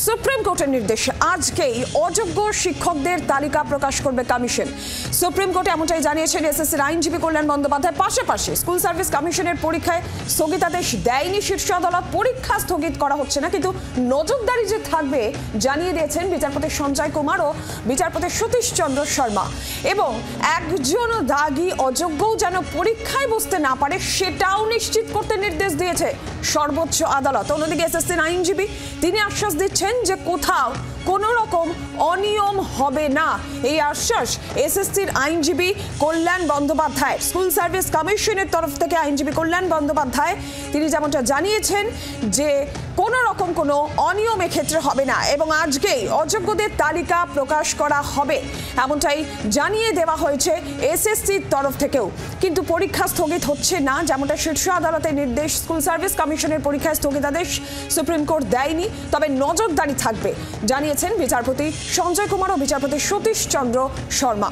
Supreme কোর্টের নির্দেশে আজকেই অযোগ্য শিক্ষকদের তালিকা প্রকাশ করবে কমিশন। সুপ্রিম কোর্টে এমনটাই জানিয়েছেন এসএসসির আইনজীবী কল্যাণ বন্দ্যোপাধ্যায়। পাশাপাশি স্কুল সার্ভিস কমিশনের পরীক্ষায় স্থগিতাদেশ দেয়নি শীর্ষ আদালত। পরীক্ষা স্থগিত করা হচ্ছে না, কিন্তু নজরদারি যে থাকবে জানিয়ে দিয়েছেন বিচারপতি সঞ্জয় কুমার ও বিচারপতি সতীশ চন্দ্র শর্মা। এবং একজন দাগী অযোগ্যও যেন পরীক্ষায় বসতে না পারে সেটাও নিশ্চিত করতে নির্দেশ দিয়েছে সর্বোচ্চ আদালত। অন্যদিকে এসএসসির আইনজীবী তিনি আশ্বাস দিচ্ছেন যে কোথাও কোনো রকম অনিয়ম হবে না। এই আশ্বাস এসএসসির আইনজীবী কল্যাণ বন্দ্যোপাধ্যায়। স্কুল সার্ভিস কমিশনের তরফ থেকে আইনজীবী কল্যাণ বন্দ্যোপাধ্যায় তিনি যেমনটা জানিয়েছেন যে কোনো রকম কোনো অনিয়ম ক্ষেত্রে হবে না এবং আজকেই অযোগ্যদের তালিকা প্রকাশ করা হবে এমনটাই জানিয়ে দেওয়া হয়েছে এসএসসির তরফ থেকেও। কিন্তু পরীক্ষা স্থগিত হচ্ছে না, যেমনটা শীর্ষ আদালতের নির্দেশ। স্কুল সার্ভিস কমিশনের পরীক্ষায় স্থগিতাদেশ সুপ্রিম কোর্ট দেয়নি, তবে নজরদারি থাকবে জানিয়েছেন বিচারপতি সঞ্জয় কুমার ও বিচারপতি সতীশ চন্দ্র শর্মা।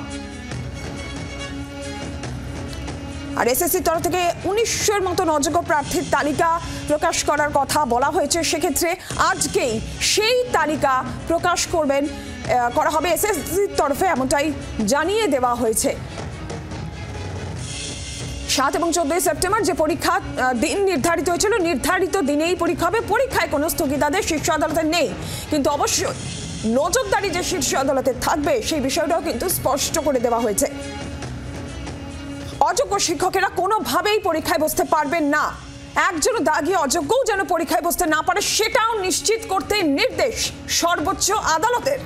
আর এসএসসির তরফ থেকে 1900-এর মতন অযোগ্য প্রার্থীর তালিকা প্রকাশ করার কথা বলা হয়েছে। সেক্ষেত্রে আজকেই সেই তালিকা প্রকাশ করা হবে এসএসসির তরফে, এমনটাই জানিয়ে দেওয়া হয়েছে। 7 এবং 14 সেপ্টেম্বর যে পরীক্ষা দিন নির্ধারিত হয়েছিল, নির্ধারিত দিনেই পরীক্ষা হবে। পরীক্ষায় কোনো স্থগিতাদেশ শীর্ষ আদালতের নেই, কিন্তু অবশ্যই নজরদারি যে শীর্ষ আদালতে থাকবে সেই বিষয়টাও কিন্তু স্পষ্ট করে দেওয়া হয়েছে। অযোগ্য শিক্ষকেরা কোনোভাবেই পরীক্ষায় বসতে পারবেন না। একজন দাগী অযোগ্যও যেন পরীক্ষায় বসতে না পারে সেটাও নিশ্চিত করতে নির্দেশ সর্বোচ্চ আদালতের।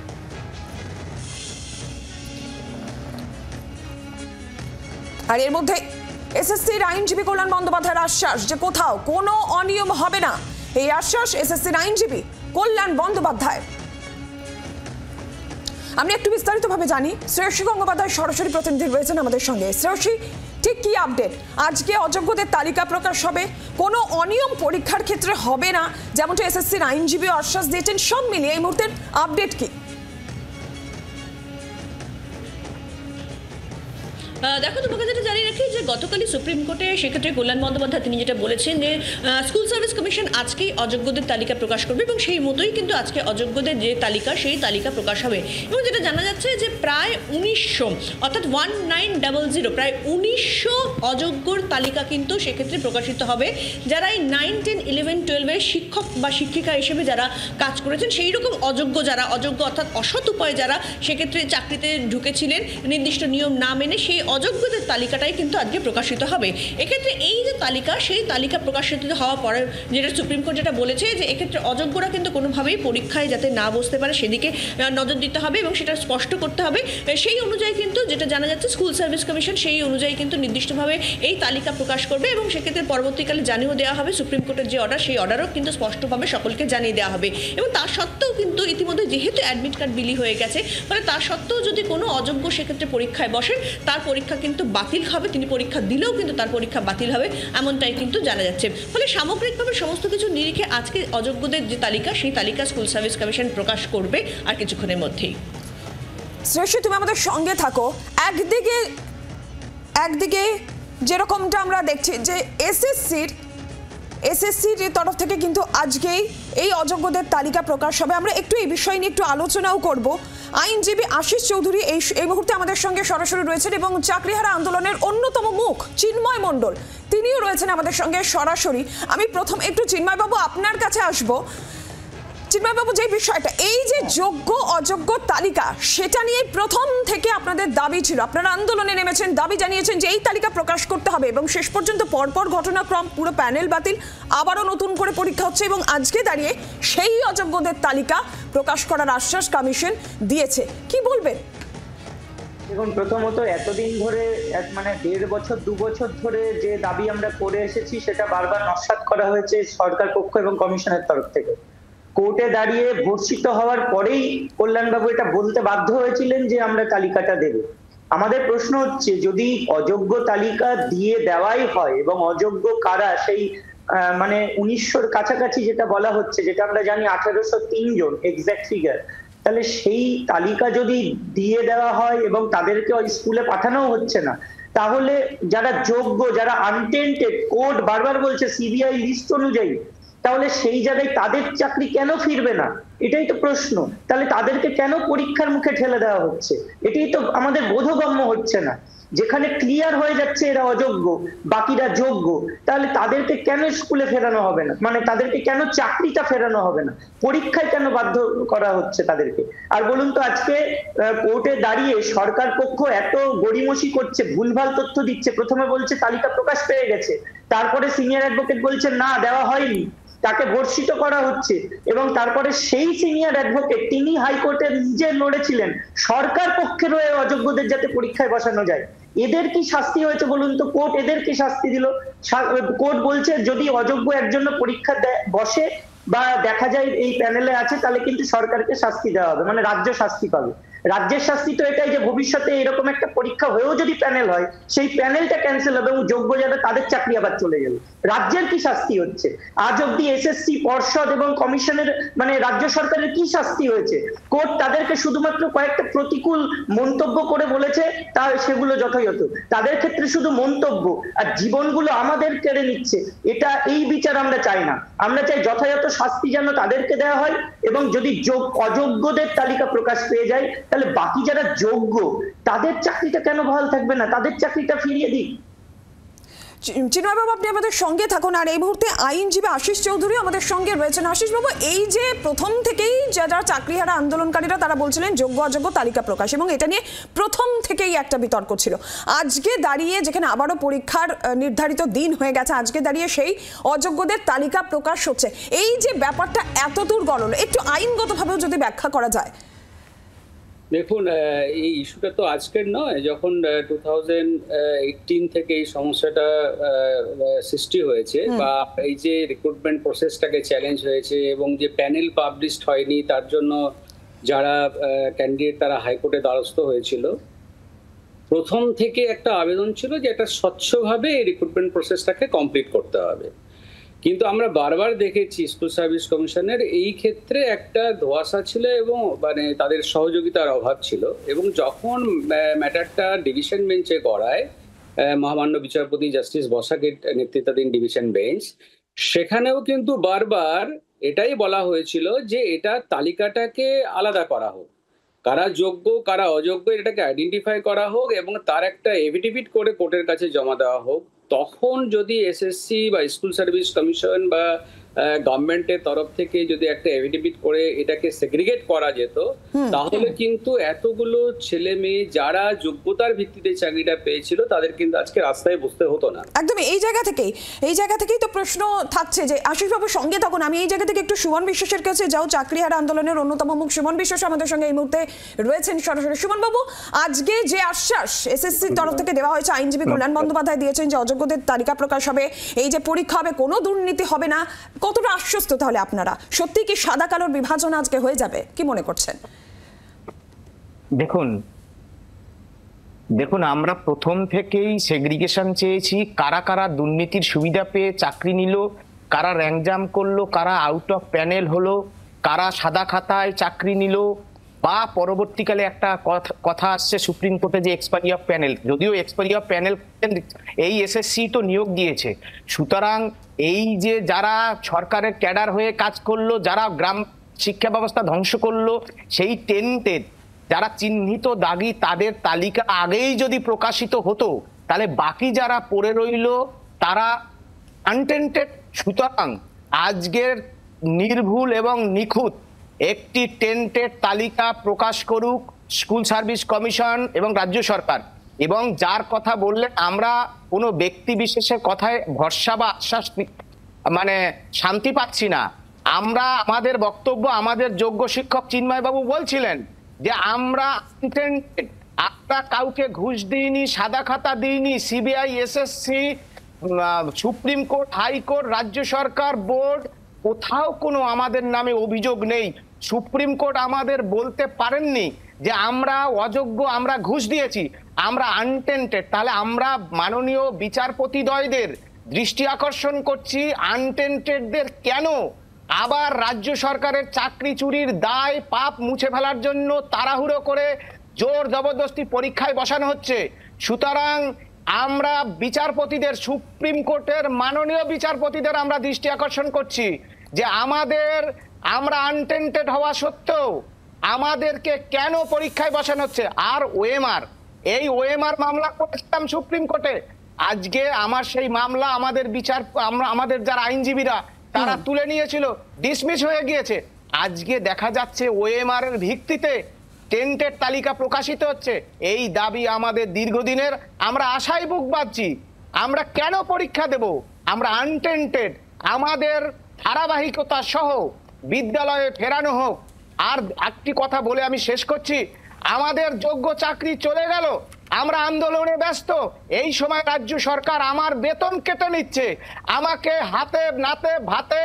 আর এর মধ্যে এসএসসির আইনজীবী কল্যাণ বন্দ্যোপাধ্যায়ের আশ্বাস যে কোথাও কোনো অনিয়ম হবে না। এই আশ্বাস এসএসসির আইনজীবী কল্যাণ বন্দ্যোপাধ্যায়। আমরা একটু বিস্তারিতভাবে জানি। শ্রেয়সী গঙ্গোপাধ্যায় সরাসরি প্রতিনিধি রয়েছেন আমাদের সঙ্গে। শ্রেয়সী, ঠিক কি আপডেট? আজকে অযোগ্যদের তালিকা প্রকাশ হবে, কোনো অনিয়ম পরীক্ষার ক্ষেত্রে হবে না, যেমনটা এসএসসির আইনজীবী আশ্বাস দিয়েছেন। সব মিলিয়ে এই মুহূর্তের আপডেট কি? দেখো, তোমাকে যেটা জানিয়ে রাখি যে গতকালই সুপ্রিম কোর্টে সেক্ষেত্রে কল্যাণ বন্দ্যোপাধ্যায় তিনি যেটা বলেছেন যে স্কুল সার্ভিস কমিশন আজকেই অযোগ্যদের তালিকা প্রকাশ করবে এবং সেই মতোই কিন্তু আজকে অযোগ্যদের যে তালিকা সেই তালিকা প্রকাশ হবে। এবং যেটা জানা যাচ্ছে যে প্রায় 1900 অর্থাৎ 1900 প্রায় 1900 অযোগ্যর তালিকা কিন্তু সেক্ষেত্রে প্রকাশিত হবে, যারা এই 9, 10, 11, 12-এর শিক্ষক বা শিক্ষিকা হিসেবে যারা কাজ করেছেন সেই রকম অযোগ্য যারা অযোগ্য অর্থাৎ অসৎ উপায়ে যারা সেক্ষেত্রে চাকরিতে ঢুকেছিলেন নির্দিষ্ট নিয়ম না মেনে, সেই অযোগ্যদের তালিকাটাই কিন্তু আজকে প্রকাশিত হবে। এক্ষেত্রে এই যে তালিকা সেই তালিকা প্রকাশিত হওয়ার পরে যেটা সুপ্রিম কোর্ট যেটা বলেছে যে এক্ষেত্রে অযোগ্যরা কিন্তু কোনোভাবেই পরীক্ষায় যাতে না বসতে পারে সেদিকে নজর দিতে হবে এবং সেটা স্পষ্ট করতে হবে। সেই অনুযায়ী কিন্তু যেটা জানা যাচ্ছে স্কুল সার্ভিস কমিশন সেই অনুযায়ী কিন্তু নির্দিষ্টভাবে এই তালিকা প্রকাশ করবে এবং সেক্ষেত্রে পরবর্তীকালে জানিয়েও দেওয়া হবে সুপ্রিম কোর্টের যে অর্ডার সেই অর্ডারও কিন্তু স্পষ্টভাবে সকলকে জানিয়ে দেওয়া হবে। এবং তার সত্ত্বেও কিন্তু ইতিমধ্যে যেহেতু অ্যাডমিট কার্ড বিলি হয়ে গেছে, ফলে তার সত্ত্বেও যদি কোনো অযোগ্য সেক্ষেত্রে পরীক্ষায় বসেন তার পরীক্ষা কিন্তু বাতিল হবে, তিনি পরীক্ষা দিলেও কিন্তু তার পরীক্ষা বাতিল হবে এমনটাই কিন্তু জানা যাচ্ছে। ফলে সামগ্রিকভাবে সমস্ত কিছু নিরিখে আজকে অযোগ্যদের যে তালিকা সেই তালিকা স্কুল সার্ভিস কমিশন প্রকাশ করবে আর কিছুক্ষণের মধ্যেই। শ্রেয়সী, তুমি আমাদের সঙ্গে থাকো। একদিকে যেরকমটা আমরা দেখছি যে এসএসসির তরফ থেকে কিন্তু আজকেই এই অযোগ্যদের তালিকা প্রকাশ হবে। আমরা একটু এই বিষয় নিয়ে একটু আলোচনাও করব। আইনজীবী আশিস চৌধুরী এই মুহূর্তে আমাদের সঙ্গে সরাসরি রয়েছেন এবং চাকরিহারা আন্দোলনের অন্যতম মুখ চিন্ময় মণ্ডল তিনিও রয়েছেন আমাদের সঙ্গে সরাসরি। আমি প্রথম একটু চিন্ময়বাবু আপনার কাছে আসবো। চিন্ময়বাবু, যে বিষয়টা এই যে যোগ্য অযোগ্য তালিকা সেটা নিয়ে প্রথম থেকে আপনাদের দাবি ছিল, আপনারা আন্দোলনে নেমেছেন, দাবি জানিয়েছেন যে এই তালিকা প্রকাশ করতে হবে এবং শেষ পর্যন্ত পরপর ঘটনাক্রম, পুরো প্যানেল বাতিল, আবারও নতুন করে পরীক্ষা হচ্ছে এবং আজকে দাঁড়িয়ে সেই অযোগ্যদের তালিকা প্রকাশ করার আশ্বাস কমিশন দিয়েছে। কি বলবেন? দেখুন, প্রথমত এতদিন ধরে মানে 1.5 বছর 2 বছর ধরে যে দাবি আমরা করে এসেছি সেটা বারবার নস্যাৎ করা হয়েছে সরকার পক্ষ এবং কমিশনের তরফ থেকে। কোর্টে দাঁড়িয়ে ভর্সিত হওয়ার পরেই কল্যাণবাবু এটা বলতে বাধ্য হয়েছিলেন যে আমরা তালিকাটা দেব। আমাদের প্রশ্ন হচ্ছে, যদি অযোগ্য তালিকা দিয়ে দেওয়াই হয় এবং অযোগ্য কারা সেই মানে 1900-র কাছাকাছি যেটা বলা হচ্ছে, যেটা আমরা জানি 1803 জন এক্সাক্ট ফিগার, তাহলে সেই তালিকা যদি দিয়ে দেওয়া হয় এবং তাদেরকে ওই স্কুলে পাঠানো হচ্ছে না, তাহলে যারা যোগ্য, যারা আনটেন্টেড, কোর্ট বারবার বলছে সিবিআই লিস্ট অনুযায়ী, তাহলে সেই জায়গায় তাদের চাকরি কেন ফিরবে না? এটাই তো প্রশ্ন। তাহলে তাদেরকে কেন পরীক্ষার মুখে ঠেলে দেওয়া হচ্ছে? এটাই তো আমাদের বোধগম্য হচ্ছে না। যেখানে ক্লিয়ার হয়ে যাচ্ছে এরা অযোগ্য, বাকিরা যোগ্য, তাহলে তাদেরকে কেন স্কুলে ফেরানো হবে না? মানে তাদেরকে কেন চাকরিটা ফেরানো হবে না? পরীক্ষায় কেন বাধ্য করা হচ্ছে তাদেরকে? আর বলুন তো, আজকে কোর্টে দাঁড়িয়ে সরকার পক্ষ এত গড়িমসি করছে, ভুলভাল তথ্য দিচ্ছে। প্রথমে বলছে তালিকা প্রকাশ পেয়ে গেছে, তারপরে সিনিয়র অ্যাডভোকেট বলছে না, দেওয়া হয়নি, তাকে বর্ষিত করা হচ্ছে। এবং তারপরে সেই সিনিয়র অ্যাডভোকেট তিনি হাইকোর্টে নিজে লড়েছিলেন সরকার পক্ষের হয়ে অযোগ্যদের যাতে পরীক্ষায় বসানো যায়। এদের কি শাস্তি হয়েছে বলুন তো? কোর্ট এদের কি শাস্তি দিল? কোর্ট বলছে যদি অযোগ্য একজন পরীক্ষা বসে বা দেখা যায় এই প্যানেলে আছে, তাহলে কিন্তু সরকারকে শাস্তি দেওয়া হবে, মানে রাজ্য শাস্তি পাবে। রাজ্যের শাস্তি তো এটাই যে ভবিষ্যতে এরকম একটা পরীক্ষা হয়েও যদি প্যানেল হয়, সেই প্যানেলটা ক্যান্সেল হবে এবং যোগ্য যারা তাদের চাকরি আবার চলে গেল। রাজ্যের কি শাস্তি হচ্ছে? আজ অব্দি এসএসসি পর্ষদ এবং কমিশনের মানে রাজ্য সরকারের কি শাস্তি হয়েছে? কোর্ট তাদেরকে শুধুমাত্র কয়েকটা প্রতিকূল মন্তব্য করে বলেছে, তা সেগুলো যথাযথ। তাদের ক্ষেত্রে শুধু মন্তব্য, আর জীবনগুলো আমাদের কেড়ে নিচ্ছে। এটা এই বিচার আমরা চাই না। আমরা চাই যথাযথ শাস্তি যেন তাদেরকে দেওয়া হয়, এবং যদি অযোগ্যদের তালিকা প্রকাশ পেয়ে যায়, তাহলে বাকি যারা যোগ্য তাদের চাকরিটা কেন বহাল থাকবে না? তাদের চাকরিটা ফিরিয়ে দিক। চিন্ময়বাবু, আপনি আমাদের সঙ্গে থাকুন। আর এই মুহূর্তে আইনজীবী আশিস চৌধুরী আমাদের সঙ্গে রয়েছেন। আশিসবাবু, এই যে প্রথম থেকেই যারা চাকরিহারা আন্দোলনকারীরা তারা বলছিলেন যোগ্য অযোগ্য তালিকা প্রকাশ, এবং এটা নিয়ে প্রথম থেকেই একটা বিতর্ক ছিল। আজকে দাঁড়িয়ে যেখানে আবারও পরীক্ষার নির্ধারিত দিন হয়ে গেছে, আজকে দাঁড়িয়ে সেই অযোগ্যদের তালিকা প্রকাশ হচ্ছে, এই যে ব্যাপারটা এত দূর গড়ল, একটু আইনগতভাবেও যদি ব্যাখ্যা করা যায়। দেখুন, এই ইস্যুটা তো আজকের নয়। যখন 2018 থেকে এই সমস্যাটা সৃষ্টি হয়েছে, বা এই যে রিক্রুটমেন্ট প্রসেসটাকে চ্যালেঞ্জ হয়েছে এবং যে প্যানেল পাবলিশড হয়নি, তার জন্য যারা ক্যান্ডিডেট তারা হাইকোর্টে দ্বারস্থ হয়েছিল, প্রথম থেকে একটা আবেদন ছিল যে এটা স্বচ্ছভাবে এই রিক্রুটমেন্ট প্রসেসটাকে কমপ্লিট করতে হবে। কিন্তু আমরা বারবার দেখেছি স্কুল সার্ভিস কমিশনের এই ক্ষেত্রে একটা ধোঁয়াশা ছিল এবং মানে তাদের সহযোগিতার অভাব ছিল। এবং যখন ম্যাটারটা ডিভিশন বেঞ্চে গড়ায়, মহামান্য বিচারপতি জাস্টিস বসাকের নেতৃত্বাধীন ডিভিশন বেঞ্চ, সেখানেও কিন্তু বারবার এটাই বলা হয়েছিল যে এটা তালিকাটাকে আলাদা করা হোক, কারা যোগ্য কারা অযোগ্য এটাকে আইডেন্টিফাই করা হোক এবং তার একটা এফিডেভিট করে কোর্টের কাছে জমা দেওয়া হোক। তখন যদি এসএসসি বা স্কুল সার্ভিস কমিশন বা গভর্নমেন্টের তরফ থেকে যদি একটা এফিডেভিট করে এটাকে সেগ্রিগেট করা যেত, তাহলে কিন্তু এতগুলো ছেলে মেয়ে যারা যোগ্যতার ভিত্তিতে চাকরিটা পেয়েছিল তাদের কিন্তু আজকে রাস্তায় বসতে হতো না। একদমই এই জায়গা থেকেই তো প্রশ্ন থাকছে যে আশিসবাবুর সঙ্গে তখন আমি এই জায়গা থেকে একটু সুমন বিশ্বাসের কাছে যাও। চাকরিহারা আন্দোলনের অন্যতম মুখ সুমন বিশ্বাস আমাদের সঙ্গে এই মুহূর্তে রয়েছেন সরাসরি। সুমন বাবু, আজকে যে আশ্বাস এসএসসির তরফ থেকে দেওয়া হয়েছে, আইনজীবী কল্যাণ বন্দ্যোপাধ্যায় দিয়েছেন যে অযোগ্যদের তালিকা প্রকাশ হবে, এই যে পরীক্ষা হবে কোনো দুর্নীতি হবে না, কতটা আশ্বস্ত তাহলে আপনারা? সত্যি কি সাদা কালোর বিভাজন আজকে হয়ে যাবে, কি মনে করছেন? দেখুন, আমরা প্রথম থেকেই সেগ্রিগেশন চেয়েছি। কারা কারা দুর্নীতির সুবিধা পেয়ে চাকরি নিল, কারা র্যাঙ্ক জাম্প করলো, কারা আউট অফ প্যানেল হলো, কারা সাদা খাতায় চাকরি নিল, বা পরবর্তীকালে একটা কথা আসছে সুপ্রিম কোর্টে যে এক্সপায়ারি অফ প্যানেল, যদিও এক্সপায়ারি অফ প্যানেল এই এসএসসি তো নিয়োগ দিয়েছে। সুতরাং এই যে যারা সরকারের ক্যাডার হয়ে কাজ করলো, যারা গ্রাম শিক্ষা ব্যবস্থা ধ্বংস করলো, সেই টেন্টেড যারা চিহ্নিত দাগি তাদের তালিকা আগেই যদি প্রকাশিত হতো, তাহলে বাকি যারা পড়ে রইল তারা আনটেন্টেড। সুতরাং আজকের নির্ভুল এবং নিখুঁত একটি টেন্টেড তালিকা প্রকাশ করুক স্কুল সার্ভিস কমিশন এবং রাজ্য সরকার। এবং যার কথা বললে আমরা কোনো ব্যক্তি বিশেষের কথায় ভরসা বা আশ্বাস মানে শান্তি পাচ্ছি না। আমরা আমাদের বক্তব্য, আমাদের যোগ্য শিক্ষক চিন্ময়বাবু বলছিলেন যে আমরা কাউকে ঘুষ দিইনি, সাদা খাতা দিইনি। CBI, SSC, supreme court, high court, রাজ্য সরকার, বোর্ড, কোথাও কোনো আমাদের নামে অভিযোগ নেই। সুপ্রিম কোর্ট আমাদের বলতে পারেননি যে আমরা অযোগ্য, আমরা ঘুষ দিয়েছি, আমরা আনটেন্টেড। তাহলে আমরা মাননীয় বিচারপতিদ্বয়দের দৃষ্টি আকর্ষণ করছি, আনটেন্টেডদের কেন আবার রাজ্য সরকারের চাকরি চুরির দায় পাপ মুছে ফেলার জন্য তাড়াহুড়ো করে জোর জবরদস্তি পরীক্ষায় বসানো হচ্ছে। সুতরাং আমরা বিচারপতিদের, সুপ্রিম কোর্টের মাননীয় বিচারপতিদের আমরা দৃষ্টি আকর্ষণ করছি যে আমাদের আমরা আনটেন্টেড হওয়া সত্ত্বেও আমাদেরকে কেন পরীক্ষায় বসানো হচ্ছে? আর ওএমআর, এই ওএমআর মামলা করেছিলাম সুপ্রিম কোর্টে। আজকে আমার সেই মামলা আমাদের যারা আইনজীবীরা তারা তুলে নিয়েছিল, ডিসমিস হয়ে গিয়েছে। আজকে দেখা যাচ্ছে ওএমআর এর ভিত্তিতে টেন্টেড তালিকা প্রকাশিত হচ্ছে। এই দাবি আমাদের দীর্ঘদিনের, আমরা আশায় বুক বাঁধছি। আমরা কেন পরীক্ষা দেব? আমরা আনটেন্টেড, আমাদের ধারাবাহিকতা সহ বিদ্যালয়ে ফেরানো হোক। আর একটি কথা বলে আমি শেষ করছি, আমাদের যোগ্য চাকরি চলে গেল, আমরা আন্দোলনে ব্যস্ত। এই সময় রাজ্য সরকার আমার বেতন কেটে নিচ্ছে, আমাকে হাতে নাতে ভাতে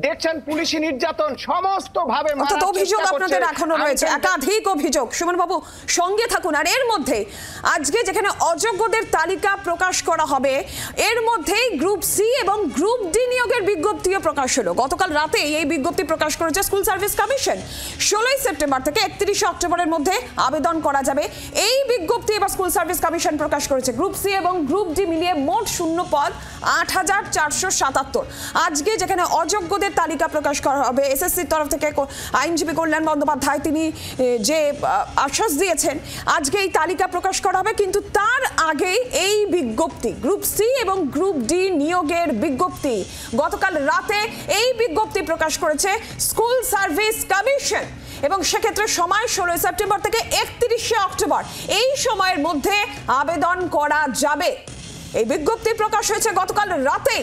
দেখছেন পুলিশি নির্যাতন সমস্ত ভাবে। অভিযোগ আপনাদের এখনো রয়েছে, একাধিক অভিযোগ। সুমন বাবু সঙ্গে থাকুন। আর এর মধ্যে আজকে যেখানে অযোগ্যদের তালিকা প্রকাশ করা হবে, এর মধ্যেই গ্রুপ সি এবং গ্রুপ ডি নিয়োগের বিজ্ঞপ্তিও প্রকাশ হলো। গতকাল রাতে এই বিজ্ঞপ্তি প্রকাশ করেছে স্কুল সার্ভিস কমিশন। 16 সেপ্টেম্বর থেকে 31 অক্টোবরের মধ্যে আবেদন করা যাবে। এই বিজ্ঞপ্তি এবার স্কুল সার্ভিস কমিশন প্রকাশ করেছে। গ্রুপ সি এবং গ্রুপ ডি মিলিয়ে মোট শূন্য পদ 8477। আজকে যেখানে অযোগ্যদের তালিকা প্রকাশ করা হবে, এসএসসির তরফ থেকে আইনজীবী কল্যাণ বন্দ্যোপাধ্যায় তিনি যে আশ্বাস দিয়েছেন আজকে এই তালিকা প্রকাশ করা হবে। কিন্তু তার আগেই এই বিজ্ঞপ্তি, গ্রুপ সি এবং গ্রুপ ডি নিয়োগের বিজ্ঞপ্তি, গতকাল রাতে এই বিজ্ঞপ্তি প্রকাশ করেছে স্কুল সার্ভিস কমিশন। এবং সেক্ষেত্রে সময় 16 সেপ্টেম্বর থেকে 31 অক্টোবর, এই সময়ের মধ্যে আবেদন করা যাবে। এই বিজ্ঞপ্তি প্রকাশ হয়েছে গতকাল রাতে।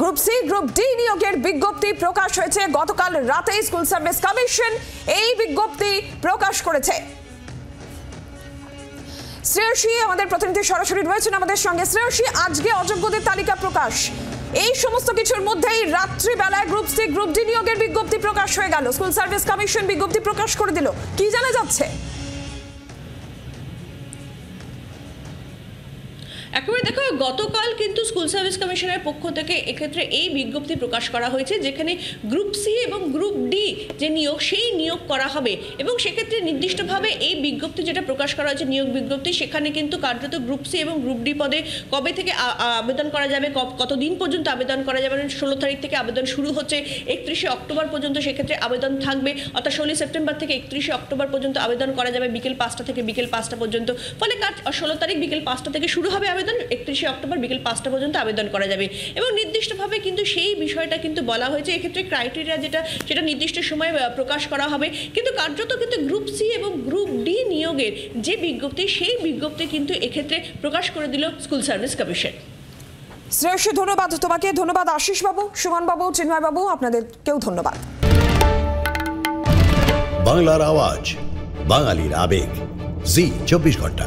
গ্রুপ সি গ্রুপ ডি নিয়োগের বিজ্ঞপ্তি প্রকাশ হয়েছে গতকাল রাতে। স্কুল সার্ভিস কমিশন এই বিজ্ঞপ্তি প্রকাশ করেছে। শ্রেয়সী আমাদের প্রতিনিধি সরাসরি রয়েছেন আমাদের সঙ্গে। শ্রেয়সী, আজকে অযোগ্যদের তালিকা প্রকাশ, এই সমস্ত কিছুর মধ্যেই রাত্রিবেলায় গ্রুপ সি গ্রুপ ডি নিয়োগের বিজ্ঞপ্তি প্রকাশ হয়ে গেল। স্কুল সার্ভিস কমিশন বিজ্ঞপ্তি প্রকাশ করে দিল, কি জানা যাচ্ছে? একেবারে দেখো, গতকাল কিন্তু স্কুল সার্ভিস কমিশনের পক্ষ থেকে এক্ষেত্রে এই বিজ্ঞপ্তি প্রকাশ করা হয়েছে, যেখানে গ্রুপ সি এবং গ্রুপ ডি যে নিয়োগ, সেই নিয়োগ করা হবে। এবং সেক্ষেত্রে নির্দিষ্টভাবে এই বিজ্ঞপ্তি যেটা প্রকাশ করা হয়েছে, নিয়োগ বিজ্ঞপ্তি, সেখানে কিন্তু কার্যত গ্রুপ সি এবং গ্রুপ ডি পদে কবে থেকে আবেদন করা যাবে, কতদিন পর্যন্ত আবেদন করা যাবে, 16 তারিখ থেকে আবেদন শুরু হচ্ছে, 31 অক্টোবর পর্যন্ত সেক্ষেত্রে আবেদন থাকবে। অর্থাৎ 16 সেপ্টেম্বর থেকে 31 অক্টোবর পর্যন্ত আবেদন করা যাবে, বিকেল 5টা থেকে বিকেল 5টা পর্যন্ত। ফলে 16 তারিখ বিকেল 5টা থেকে শুরু হবে আবেদন, 31 অক্টোবর বিকেল 5টা পর্যন্ত আবেদন করা যাবে। এবং নির্দিষ্টভাবে কিন্তু সেই বিষয়টা কিন্তু বলা হয়েছে, এক্ষেত্রে ক্রাইটেরিয়া সেটা নির্দিষ্ট সময়ে প্রকাশ করা হবে। কিন্তু কার্যত কিন্তু গ্রুপ সি এবং গ্রুপ ডি নিয়োগের যে বিজ্ঞপ্তি, সেই বিজ্ঞপ্তি কিন্তু এক্ষেত্রে প্রকাশ করে দিল স্কুল সার্ভিস কমিশন। শ্রেয়সী, ধন্যবাদ তোমাকে। ধন্যবাদ আশিস বাবু, সুমন বাবু, চিন্ময় বাবু, আপনাদেরকেও ধন্যবাদ। বাংলার আওয়াজ, বাঙালির আবেগ, জি 24 ঘন্টা।